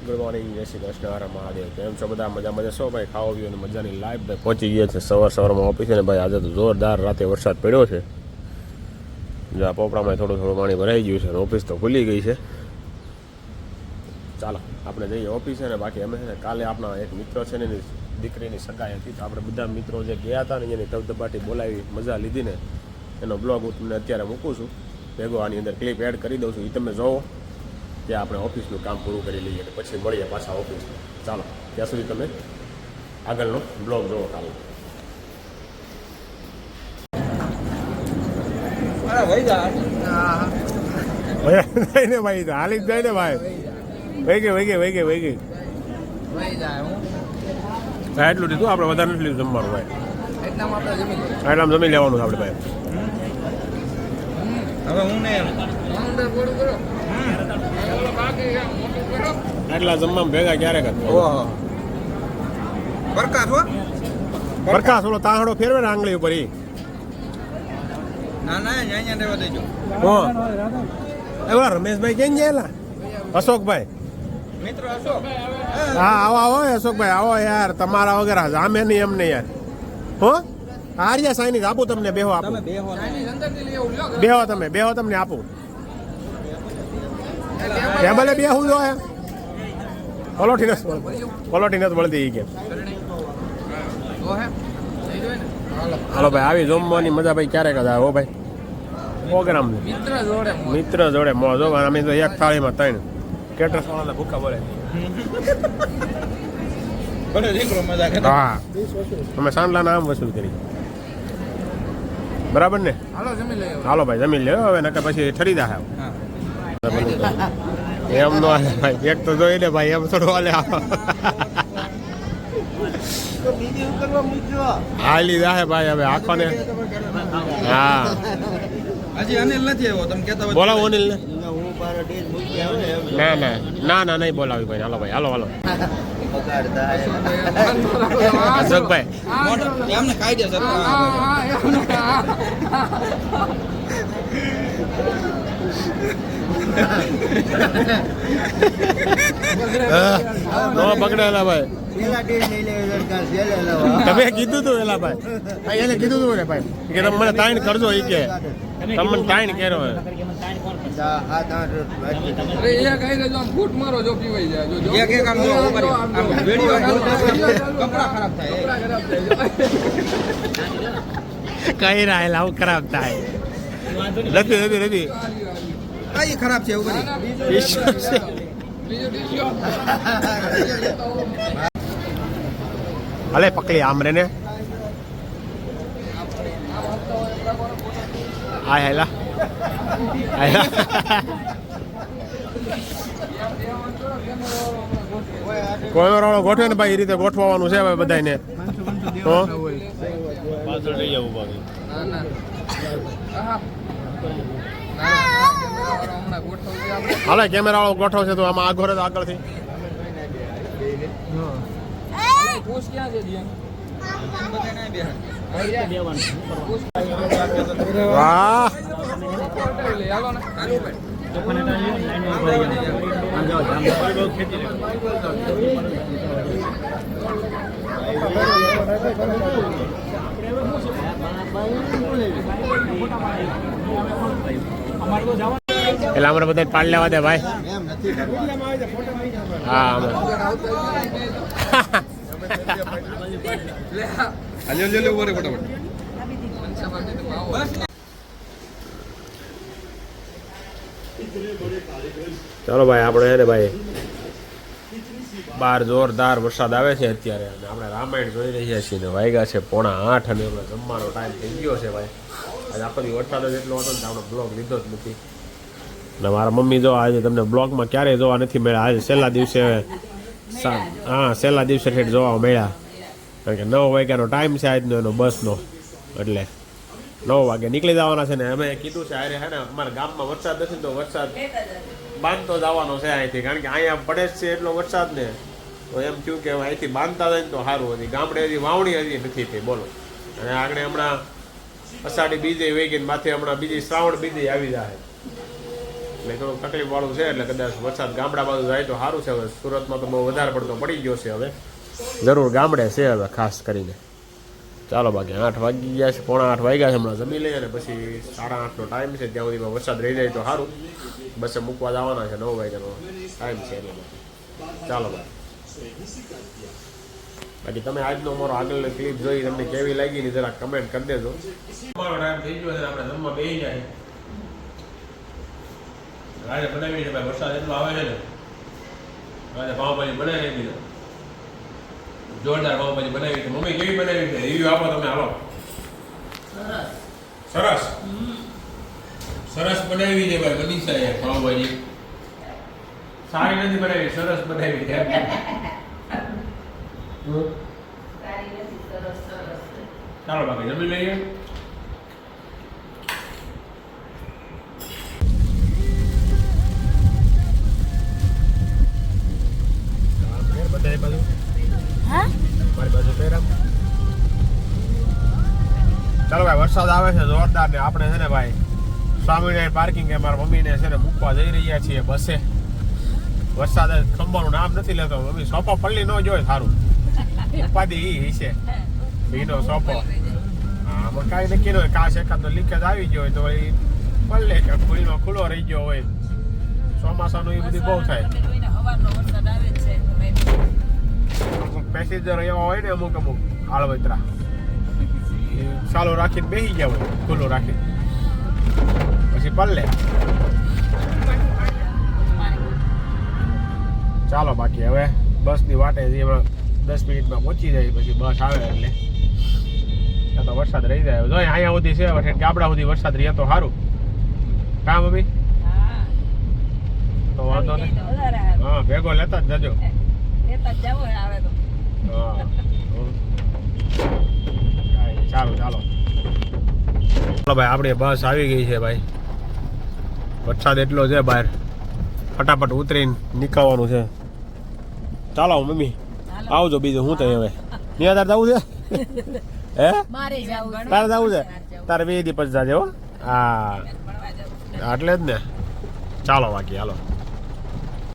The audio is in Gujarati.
ગુડ મોર્નિંગ, જય શ્રી કૃષ્ણ, હર મહાદેવ. કેમ છો બધા? મજામાં જશો ભાઈ? ખાવો પીવો અને મજાની લાઈફ ભાઈ પહોંચી ગયા છે સવારમાં ઓફિસે ને ભાઈ. આજે તો જોરદાર રાતે વરસાદ પડ્યો છે. જો આ પોપડામાં થોડું પાણી ભરાઈ ગયું છે અને ઓફિસ તો ખુલી ગઈ છે. ચાલો આપણે જઈએ ઓફિસે ને બાકી અમે છે ને કાલે આપણા એક મિત્ર છે ને એની દીકરીની સગાઈ હતી, તો આપણે બધા મિત્રો જે ગયા હતા ને એની ધબધબાટી બોલાવી મજા લીધી ને એનો બ્લોગ હું તમને અત્યારે મૂકું છું. ભેગો આની અંદર ક્લિપ એડ કરી દઉં છું, એ તમે જોવો ત્યાં આપણે ઓફિસનું કામ પૂરું કરી લઈએ અને પછી મળીએ પાછા ઓફિસમાં. ચાલો ત્યાં સુધી તમે આગળનો બ્લોગ જોવો કાલે. ને ભાઈ હાલી જ જાય ને ભાઈ. વહી ગઈ એટલું દીધું આપણે વધારે નથી લીધું જમવાનું ભાઈ. એટલામાં જમી લેવાનું છે આપણે ભાઈ. હવે હું ને એટલા જમવામાં ભેગા ક્યારે કરતા? પ્રકાશ ઓલો તાહડો ફેરવે ને આંગળી ઉપર ઈ. ના અહીંયા રહેવા દેજો. એવા રમેશભાઈ કેમ ગયેલા? અશોકભાઈ મિત્ર અશોક. હા આવો અશોકભાઈ આવો યાર. તમારા વગર જામે નહીં એમને યાર. હો આર્યા સાઈની આપું તમને. બેહો આપું. બેહો તમને આપું. ટેબલે બેહું જો પલોઠી નથી મળતી કે. હાલો ભાઈ આવી જમવાની મજા ભાઈ ક્યારેક જ આવે. હો ભાઈ પ્રોગ્રામ મિત્ર જોડે મોજ. અમે તો એક થાળીમાં 3 કેટરસ વાળાના ભૂખા બોલે. હા અમે સાંડલાના આમ વસૂલ કરી. બરાબર ને? હાલો ભાઈ જમી લે હવે, નકર પછી ઠરી જાય. એમ નો હાલે ભાઈ, એક તો જોઈ લે ભાઈ, એમ થોડું હાલે. હાલી જાય ભાઈ હવે આખો ને. હા હજી અનિલ નથી આવ્યો, તમે કહેતા હોય બોલાવો અનિલ ને. ના નહીં બોલાવી ભાઈ. હાલો ભાઈ હાલો અશોકભાઈ એમને કાયદેસર પકડેલા ભાઈ. તમે કીધું તું એલા ભાઈ, એને કીધું તું ને ભાઈ કે તમે મને તાઈન કરજો. એ કે તમે મને તાઈન કર્યો હોય. કઈ રાહેલા આવું ખરાબ થાય નથી. કઈ ખરાબ છે એવું હલે પકડી આમરે ને. આય હેલા કોઈ વાળો ગોઠવે ને ભાઈ, એ રીતે ગોઠવવાનું છે ભાઈ બધાને. તો પાછળ રહી જવું બાકી. હાલે કેમેરા વાળો ગોઠવશે તો આમાં આગળ આગળથી. વાહ એટલે અમારે બધા પાડ લેવા દે ભાઈ. હા ચાલો ભાઈ આપણે એને ભાઈ બહાર જોરદાર વરસાદ આવે છે અત્યારે, અને આપણે રામાયણ જોઈ રહ્યા છીએ ને વાગ્યા છે 7:45 અને જમવાનો ટાઈમ થઈ ગયો છે ભાઈ. આજે આખો દી વરસાદ જ એટલો હતો ને આપણે બ્લોગ લીધો જ નથી. ને મારા મમ્મી જો આજે તમને બ્લોગમાં ક્યારેય જોવા નથી મળ્યા. આજે છેલ્લા દિવસે ઠેઠ જોવા મળ્યા, કારણ કે 9 વાગ્યાનો ટાઈમ છે આજનો એનો બસનો. એટલે 9 વાગે નીકળી જવાના છે ને અમે કીધું છે અરે હે ને અમારા ગામમાં વરસાદ નથી ને તો વરસાદ બાંધતો જવાનો છે અહીંથી, કારણ કે અહીંયા પડે જ છે એટલો વરસાદ ને. તો એમ થયું કે અહીંથી બાંધતા જાય ને તો સારું હતી. ગામડે હજી વાવણી હજી નથી થઈ બોલો. અને આગળ હમણાં અષાઢી બીજે વહી ગઈ, માથે હમણાં બીજી શ્રાવણ બીજે આવી જાય. એટલે થોડુંક તકલીફ વાળું છે. એટલે કદાચ વરસાદ ગામડા બાજુ જાય તો સારું છે. હવે સુરતમાં તો બહુ વધારે પડતો પડી ગયો છે. હવે જરૂર ગામડે છે હવે ખાસ કરીને. ચાલો બાકી 8 વાગી ગયા છે, 7:45 વાગ્યા છે. હમણાં જમી લઈએ અને પછી 8:30નો ટાઈમ છે. ત્યાં સુધીમાં વરસાદ રહી જાય તો સારું. બસે મૂકવા જવાના છે, 9 વાગ્યાનો ટાઈમ છે એટલે ચાલો બાકી તમે આજનો અમારો આગળની ક્લિપ જોઈ તમને કેવી લાગી ને જરા કમેન્ટ કરી દેજો. અમારો ટાઈમ થઈ ગયો છે, આપણે જમવા બેસી જાય. આજે બનાવીને ભાઈ વરસાદ એટલો આવે છે ને, આજે પાવભાજી બનાવી દીધો, જોરદાર પાવભાજી બનાવી છે. મમ્મી કેવી બનાવી છે રિવ્યુ આપો તમે. હાલો. સરસ સરસ બનાવી છે ભાઈ મનીષાએ પાવભાજી. સારી નથી બનાવી, સરસ બનાવી છે. ચાલો બાકી જમી લઈએ. ચાલો ભાઈ વરસાદ આવે છે જોરદાર ને આપણે છે ને ભાઈ સ્વામિનારાયણ પાર્કિંગ કે મારા મમ્મીને છે ને મૂકવા જઈ રહ્યા છીએ બસે. વરસાદ ખંભાનું નામ નથી લેતો. મમ્મી સોપો પલ્લી ન જોઈ સારું ઉપાધિ ઈ છે એનો સોપો. હા આમાં કાંઈ નક્કી ન હોય. કાશ એકાદનો લીકેજ આવી ગયો હોય તો એ પલ્લે કે ખુલ્લો ખુલ્લો રહી ગયો હોય. ચોમાસાનું એ બધી બહુ થાય. પેસેન્જર એવા હોય ને અમુક આળવતરા ચાલુ રાખીને બેસી ગયા હોય ખુલ્લું રાખીને પછી પલ્લે. ચાલો બાકી હવે બસની વાટે હમણાં 10 મિનિટમાં પહોંચી જાય. પછી બસ આવે એટલે ત્યાં તો વરસાદ રહી જાય. જો અહીંયા સુધી છે ગાબડા સુધી વરસાદ રહે તો સારું. કામ મમ્મી તો વાંધો નહીં. હા ભેગો લેતા જ જજો. ચાલો ચાલો ભાઈ આપણી બસ આવી ગઈ છે ભાઈ. વરસાદ એટલો છે બહાર, ફટાફટ ઉતરીને નીકળવાનું છે. ચાલો મમ્મી આવજો. બીજું શું થાય હવે નિયા તાર જવું છે હે? તારે જવું છે? તારે 2 દી પછી જાજે હો. હા એટલે જ ને. ચાલો બાકી હાલો.